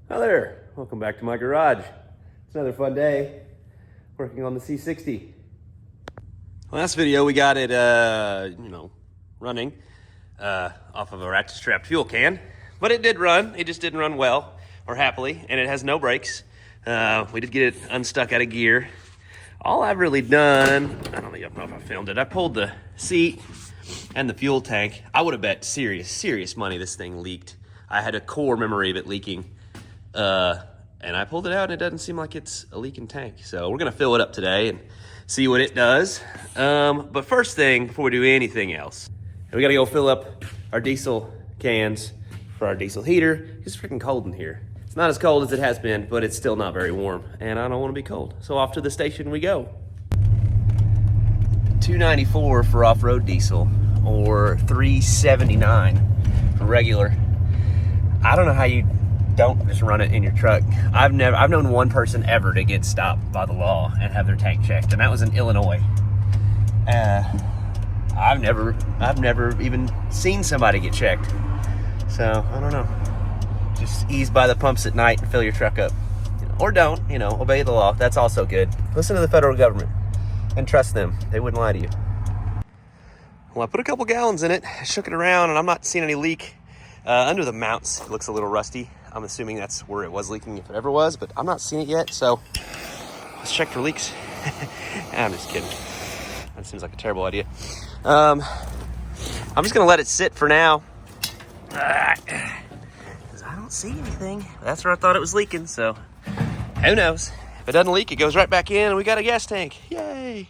Hi there, welcome back to my garage. It's another fun day working on the C60. Last video we got it, running off of a ratchet-strapped fuel can, but it did run. It just didn't run well or happily, and it has no brakes. We did get it unstuck out of gear. All I've really done, I don't even know if I filmed it. I pulled the seat and the fuel tank. I would have bet serious money this thing leaked. I had a core memory of it leaking. And I pulled it out and it doesn't seem like it's a leaking tank. So we're gonna fill it up today and see what it does. But first thing, before we do anything else, we gotta go fill up our diesel cans for our diesel heater. It's freaking cold in here. It's not as cold as it has been, but it's still not very warm and I don't wanna be cold. So off to the station we go. $2.94 for off-road diesel or $3.79 for regular. I don't know how you don't just run it in your truck. I've known one person ever to get stopped by the law and have their tank checked, and that was in Illinois. I've never even seen somebody get checked. So I don't know. Just ease by the pumps at night and fill your truck up, or don't. Obey the law. That's also good. Listen to the federal government and trust them. They wouldn't lie to you. Well, I put a couple gallons in it, shook it around, and I'm not seeing any leak. Under the mounts, it looks a little rusty. I'm assuming that's where it was leaking, if it ever was, but I'm not seeing it yet, so let's check for leaks. I'm just kidding. That seems like a terrible idea. I'm just gonna let it sit for now. 'Cause I don't see anything. That's where I thought it was leaking, so who knows? If it doesn't leak, it goes right back in, and we got a gas tank. Yay!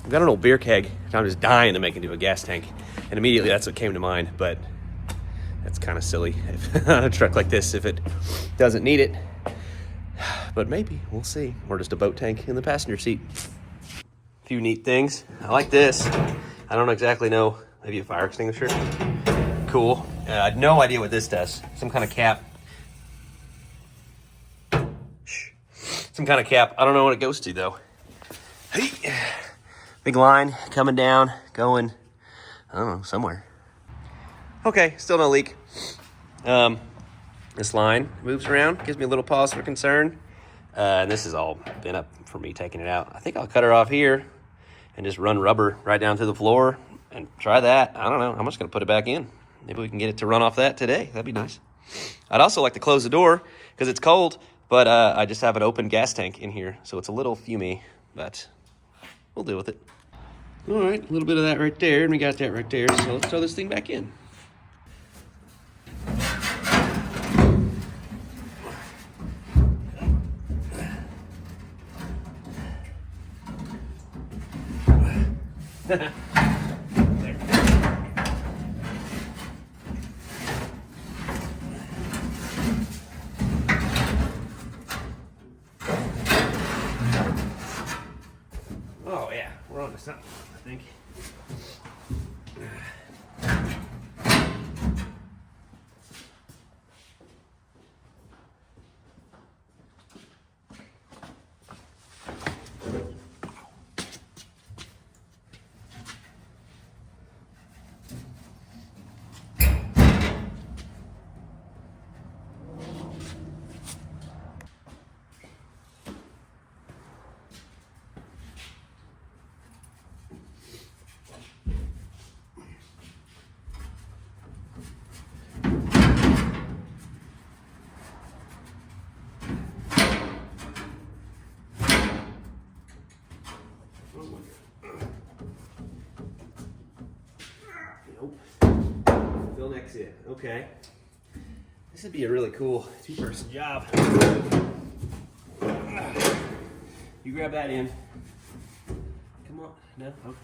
I've got an old beer keg, and I'm just dying to make it into a gas tank, and immediately that's what came to mind, but that's kind of silly on a truck like this if it doesn't need it. But maybe, we'll see. Or just a boat tank in the passenger seat. A few neat things. I like this. I don't exactly know. Maybe a fire extinguisher. Cool. I had no idea what this does. Some kind of cap. Some kind of cap. I don't know what it goes to though. Hey. Big line coming down, going, I don't know, somewhere. Okay, still no leak. This line moves around, gives me a little pause for concern. And this has all been up for me taking it out. I think I'll cut her off here and just run rubber right down to the floor and try that. I don't know. I'm just gonna put it back in. Maybe we can get it to run off that today. That'd be nice. I'd also like to close the door because it's cold, but I just have an open gas tank in here. So it's a little fumey, but we'll deal with it. All right, a little bit of that right there, and we got that right there. So let's throw this thing back in. There. Oh yeah, we're on to something, I think. Nope. Fill next in. Okay. This would be a really cool two-person job. You grab that in. Come on. No? Okay.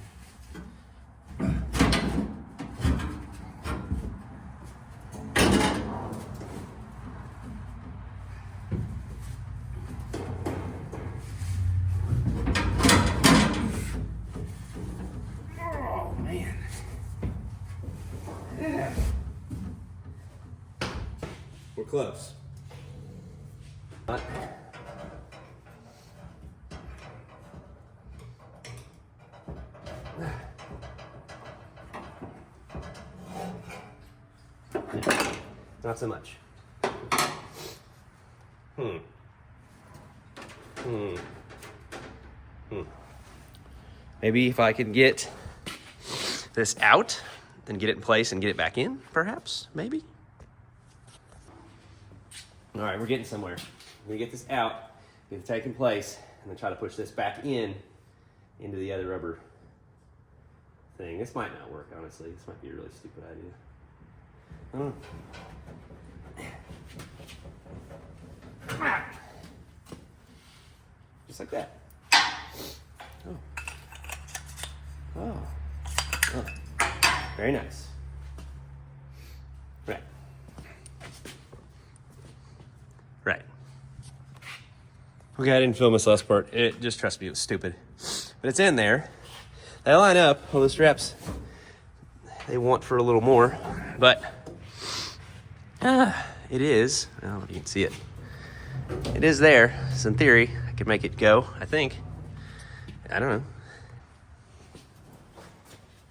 Oh, man. Yeah. We're close. Not so much. Maybe if I can get this out, then get it in place and get it back in, perhaps, maybe. All right, we're getting somewhere. I'm gonna get this out, get it taken place, and then try to push this back into the other rubber thing. This might not work, honestly. This might be a really stupid idea. I don't know. Just like that. Oh. Very nice. Right. Right. Okay, I didn't film this last part. Just trust me, it was stupid. But it's in there. They line up. All the straps, they want for a little more. But it is. I don't know if you can see it. It is there. So in theory, I could make it go, I think. I don't know.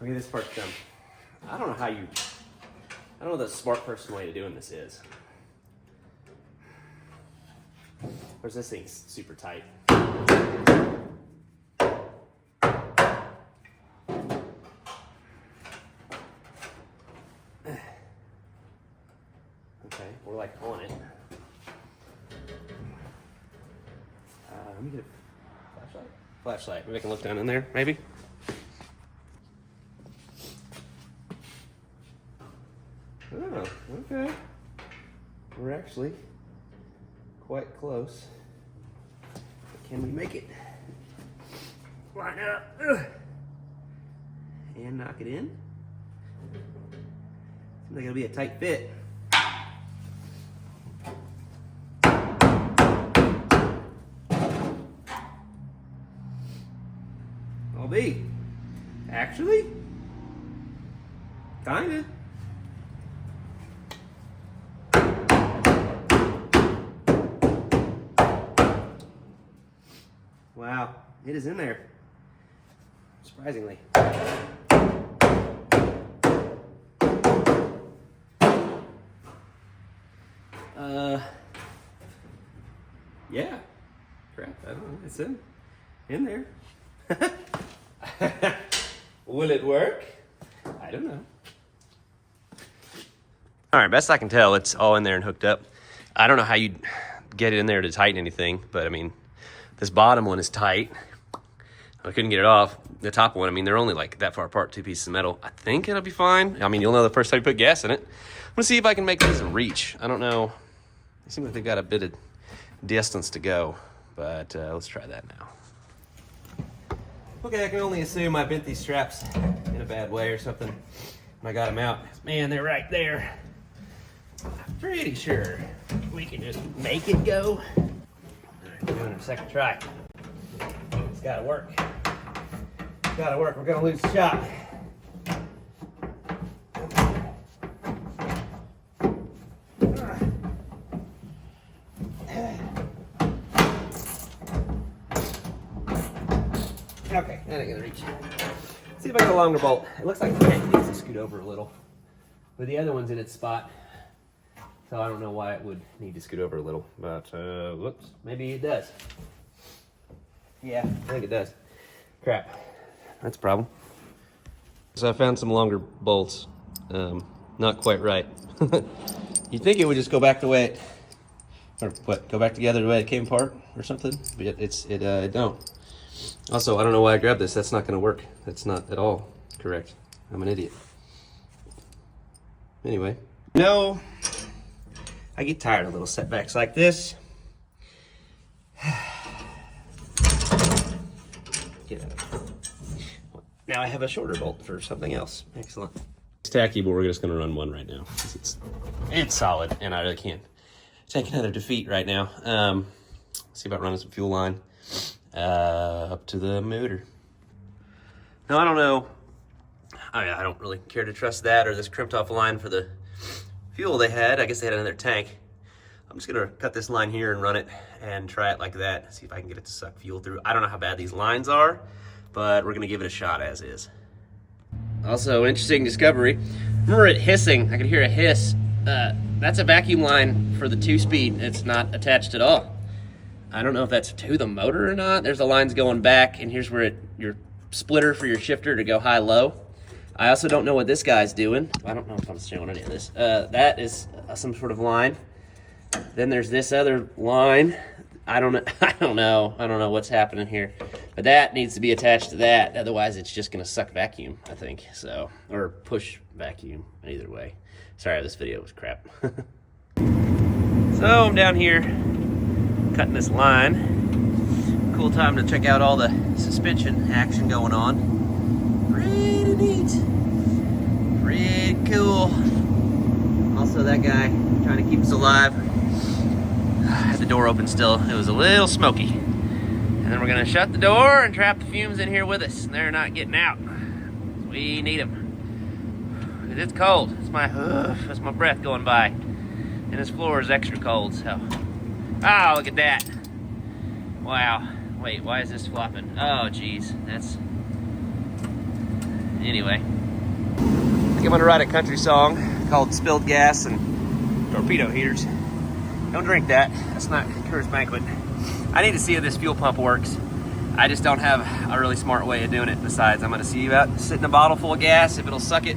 Look at this part done. I don't know what the smart person way of doing this is. Of course, this thing's super tight. Okay, we're like on it. Let me get a flashlight. Flashlight. Maybe I can look down in there, maybe? Oh, okay. We're actually quite close. But can we make it line up and knock it in? Seems like it'll be a tight fit. I'll be. Actually, kinda. Wow, it is in there, surprisingly. Yeah, crap, I don't know, it's in there. Will it work? I don't know. All right, best I can tell, it's all in there and hooked up. I don't know how you get it in there to tighten anything, but I mean, this bottom one is tight. I couldn't get it off. The top one, I mean, they're only like that far apart, 2 pieces of metal. I think it'll be fine. I mean, you'll know the first time you put gas in it. I'm gonna see if I can make these reach. I don't know. They seem like they've got a bit of distance to go, but let's try that now. Okay, I can only assume I bent these straps in a bad way or something when I got them out. Man, they're right there. I'm pretty sure we can just make it go. All right, we're doing our second try. It's gotta work. It's gotta work. We're gonna lose the shot. Okay, that ain't gonna reach. See if I get a longer bolt. It looks like the tank needs to scoot over a little. But the other one's in its spot. So I don't know why it would need to scoot over a little. But, whoops, maybe it does. Yeah, I think it does. Crap, that's a problem. So I found some longer bolts. Not quite right. You'd think it would just go back the way it, or what, go back together the way it came apart or something, but it don't. Also, I don't know why I grabbed this. That's not gonna work. That's not at all correct. I'm an idiot. Anyway, no, I get tired of little setbacks like this. Get out. Now I have a shorter bolt for something else. Excellent. It's tacky, but we're just gonna run one right now. It's solid, and I really can't take another defeat right now. See about running some fuel line up to the motor. Now I don't know. I don't really care to trust that or this crimped off line for the fuel they had. I guess they had another tank. I'm just gonna cut this line here and run it and try it like that. See if I can get it to suck fuel through. I don't know how bad these lines are, but we're gonna give it a shot as is. Also, interesting discovery. Remember it hissing? I could hear a hiss That's a vacuum line for the 2-speed. It's not attached at all. I don't know if that's to the motor or not. There's the lines going back, and here's where your splitter for your shifter to go high-low. I also don't know what this guy's doing. I don't know if I'm showing any of this. That is some sort of line. Then there's this other line. I don't know what's happening here. But that needs to be attached to that. Otherwise, it's just going to suck vacuum, I think. So, or push vacuum, either way. Sorry, this video was crap. So, I'm down here cutting this line. Cool time to check out all the suspension action going on. Pretty neat. Pretty cool. Also, that guy trying to keep us alive. Had the door open still. It was a little smoky. And then we're gonna shut the door and trap the fumes in here with us. They're not getting out. We need them. Because it's cold. That's my breath going by. And this floor is extra cold, so. Oh, look at that. Wow. Wait, why is this flopping? Oh, geez. That's... Anyway. I think I'm gonna write a country song called Spilled Gas and Torpedo Heaters. Don't drink that. That's not Coors Banquet. I need to see if this fuel pump works. I just don't have a really smart way of doing it. Besides, I'm gonna see about sitting a bottle full of gas. If it'll suck it,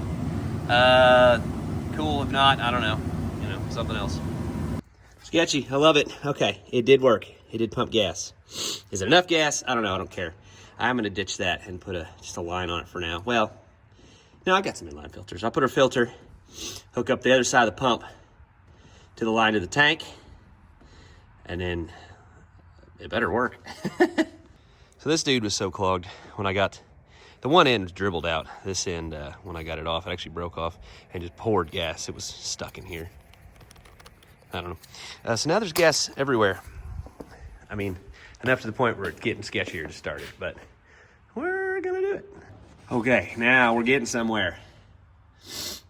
cool. If not, I don't know. You know, something else. Sketchy. I love it. Okay, it did work. It did pump gas. Is it enough gas? I don't know. I don't care. I'm gonna ditch that and put just a line on it for now. Well, no, I got some inline filters. I'll put a filter, hook up the other side of the pump to the line of the tank, and then it better work. So this dude was so clogged when I got, the one end was dribbled out. This end, when I got it off, it actually broke off and just poured gas. It was stuck in here. I don't know. So now there's gas everywhere. I mean, enough to the point where it's getting sketchier to start it, but we're gonna do it. Okay, now we're getting somewhere.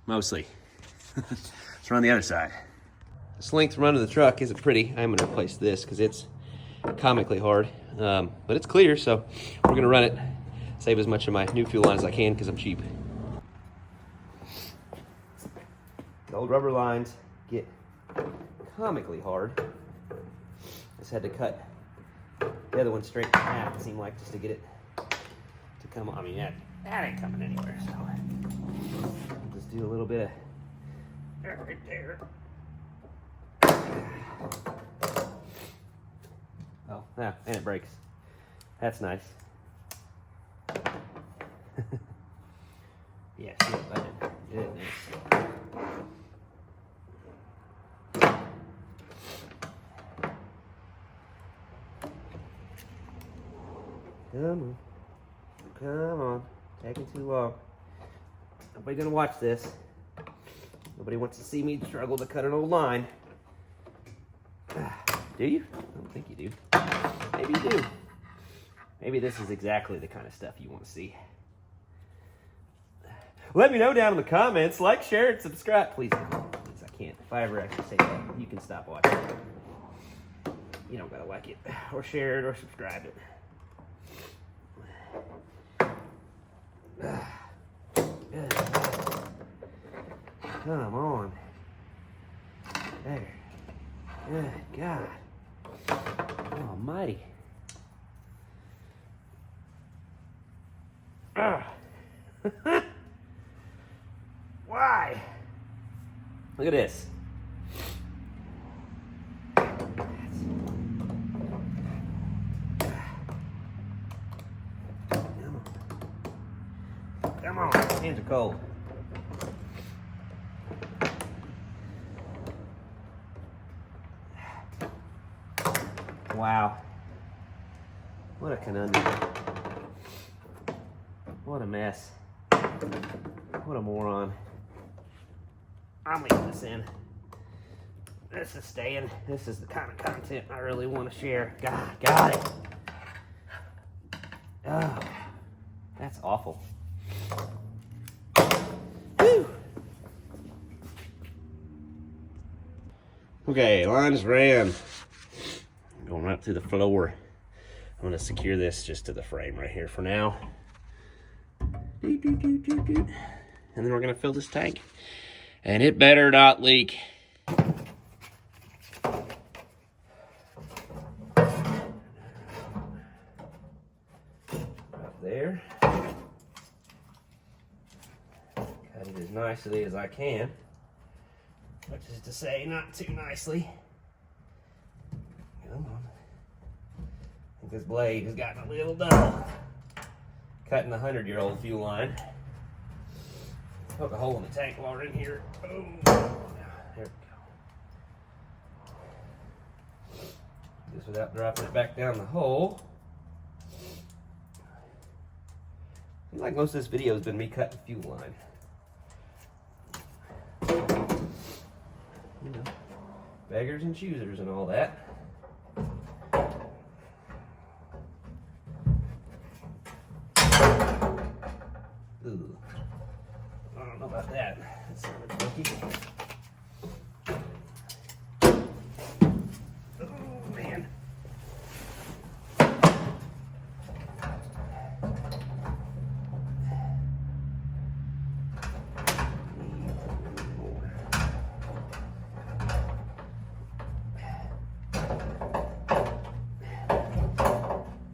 Mostly. Let's run the other side. This length run of the truck isn't pretty. I'm gonna replace this because it's comically hard, but it's clear, so we're gonna run it, save as much of my new fuel line as I can because I'm cheap. The old rubber lines get comically hard. Just had to cut the other one straight in half, it seemed like, just to get it to come on. I mean, that ain't coming anywhere, so I'll just do a little bit of right there. Oh, yeah, and it breaks. That's nice. Yeah, see what I did. Goodness. Come on. Taking too long. Nobody's gonna watch this. Nobody wants to see me struggle to cut an old line. Do you? I don't think you do. Maybe you do. Maybe this is exactly the kind of stuff you want to see. Let me know down in the comments. Like, share, and subscribe. Please, please, I can't. If I ever actually say that, you can stop watching. You don't gotta like it, or share it, or subscribe it. Come on. There. Good God. Almighty. Why? Look at this. Come on. Hands are cold. Wow. What a conundrum. What a mess. What a moron. I'm leaving this in. This is staying. This is the kind of content I really want to share. God, got it. Oh, that's awful. Whew. Okay, lines ran. Going right through the floor. I'm gonna secure this just to the frame right here for now. And then we're gonna fill this tank. And it better not leak. Right there. Cut it as nicely as I can. Which is to say, not too nicely. Come on. I think this blade has gotten a little dull. Cutting the 100-year-old fuel line. Poke a hole in the tank while we're in here. Boom. There we go. Just without dropping it back down the hole. Seems like most of this video has been me cutting the fuel line. You know, beggars and choosers and all that. Ooh. I don't know about that. That sounded funky. Oh, man.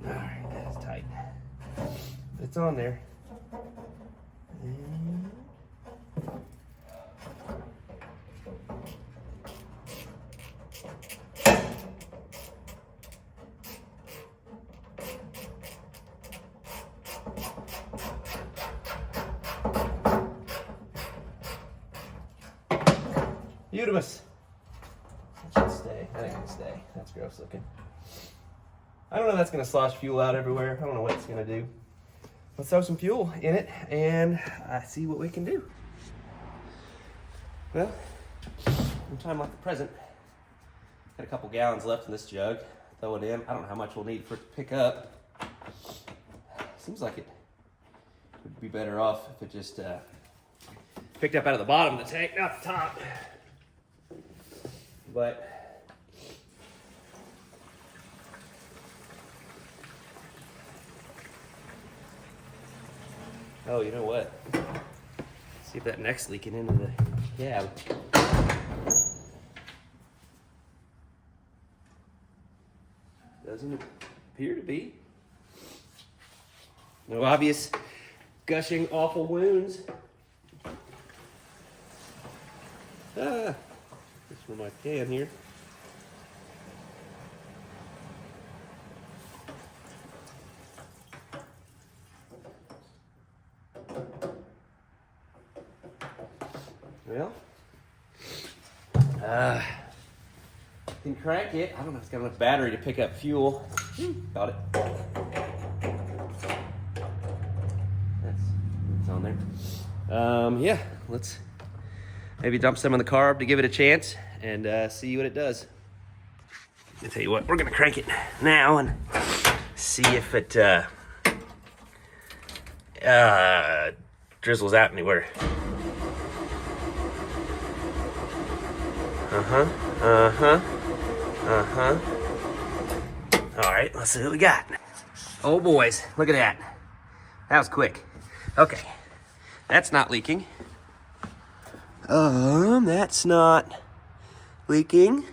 Alright, that's tight. It's on there. Beautiful. That should stay. That ain't gonna stay. That's gross looking. I don't know if that's gonna slosh fuel out everywhere. I don't know what it's gonna do. Let's throw some fuel in it and see what we can do. Well, in time like the present, got a couple gallons left in this jug. Throw it in. I don't know how much we'll need for it to pick up. Seems like it would be better off if it just picked up out of the bottom of the tank, not the top. But oh, you know what? See if that neck's leaking into the cab. Doesn't appear to be. No obvious gushing awful wounds. This for my can here. Well, can crank it. I don't know if it's got enough battery to pick up fuel. Got it. That's on there. Yeah, let's maybe dump some in the carb to give it a chance and see what it does. I'll tell you what, we're gonna crank it now and see if it drizzles out anywhere. All right, let's see what we got. Oh boys, look at that. That was quick. Okay, that's not leaking. That's not leaking.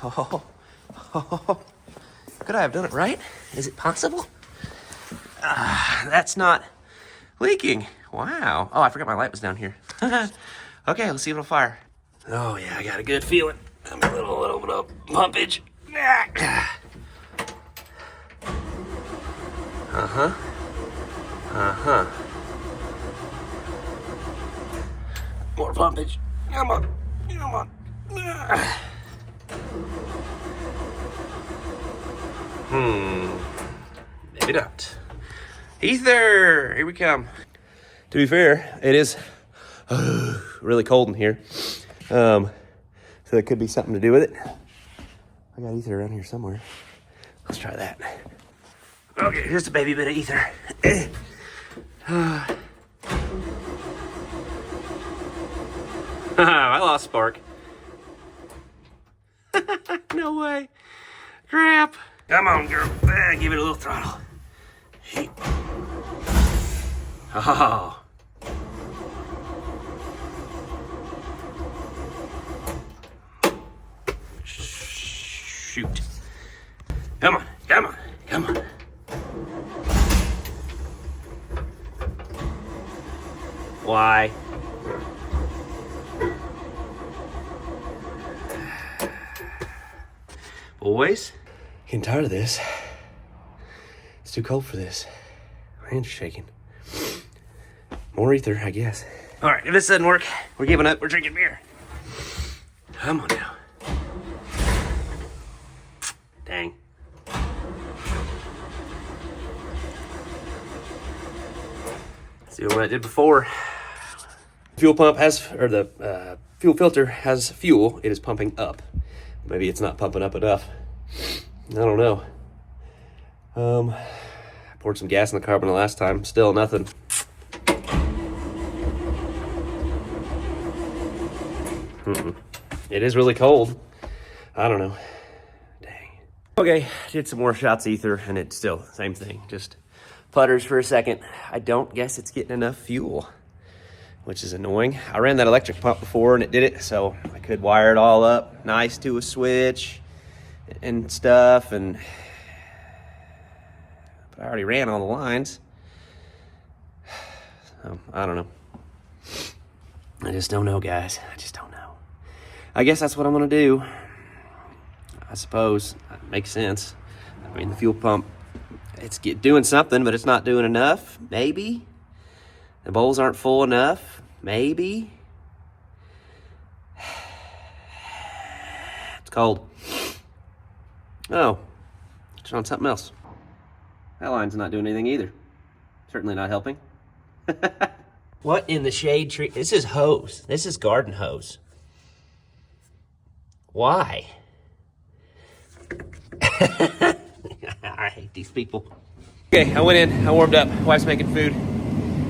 Oh, could I have done it right? Is it possible? That's not leaking. Wow. Oh, I forgot my light was down here. Okay, let's see if it'll fire. Oh yeah, I got a good feeling. I'm a little bit of pumpage. More pumpage. Come on. Come on. Maybe not. Ether, here we come. To be fair, it is really cold in here. So there could be something to do with it. I got ether around here somewhere. Let's try that. Okay, here's a baby bit of ether. I lost spark. No way. Crap. Come on, girl. Give it a little throttle. Oh. shoot. Come on, come on, come on. Why? Boys, getting tired of this. It's too cold for this. My hands are shaking. More ether, I guess. All right, if this doesn't work, we're giving up. We're drinking beer. Come on now. Dang. Let's do what I did before. Fuel pump has, or the fuel filter has fuel. It is pumping up. Maybe it's not pumping up enough. I don't know. I poured some gas in the carbon the last time. Still nothing. It is really cold. I don't know. Dang. Okay, did some more shots of ether, and it's still the same thing. Just putters for a second. I don't guess it's getting enough fuel, which is annoying. I ran that electric pump before, and it did it, so I could wire it all up nice to a switch and stuff, and but I already ran all the lines. So, I don't know. I just don't know, guys. I just don't know. I guess that's what I'm gonna do. I suppose that makes sense. I mean, the fuel pump, it's doing something, but it's not doing enough. Maybe the bowls aren't full enough. Maybe it's cold. Oh, it's on something else. That line's not doing anything either. Certainly not helping. What in the shade tree? This is hose. This is garden hose. Why? I hate these people. Okay, I went in, I warmed up. Wife's making food.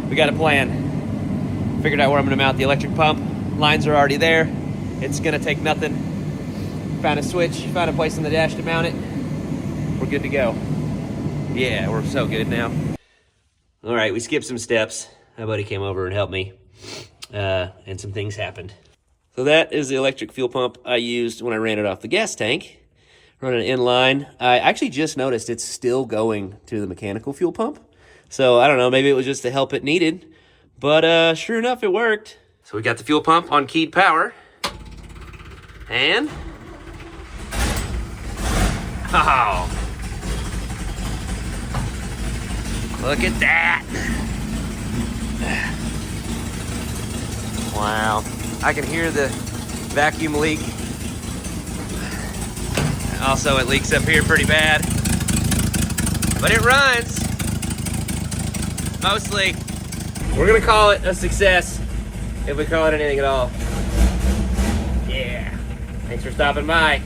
We got a plan. Figured out where I'm gonna mount the electric pump. Lines are already there. It's gonna take nothing. Found a switch, found a place on the dash to mount it. We're good to go. Yeah, we're so good now. All right, we skipped some steps. My buddy came over and helped me, and some things happened. So that is the electric fuel pump I used when I ran it off the gas tank. Running it inline. I actually just noticed it's still going to the mechanical fuel pump. So I don't know, maybe it was just the help it needed. But sure enough, it worked. So we got the fuel pump on keyed power. And... oh! Look at that! Wow. I can hear the vacuum leak. Also, it leaks up here pretty bad. But it runs. Mostly. We're gonna call it a success, if we call it anything at all. Yeah. Thanks for stopping by.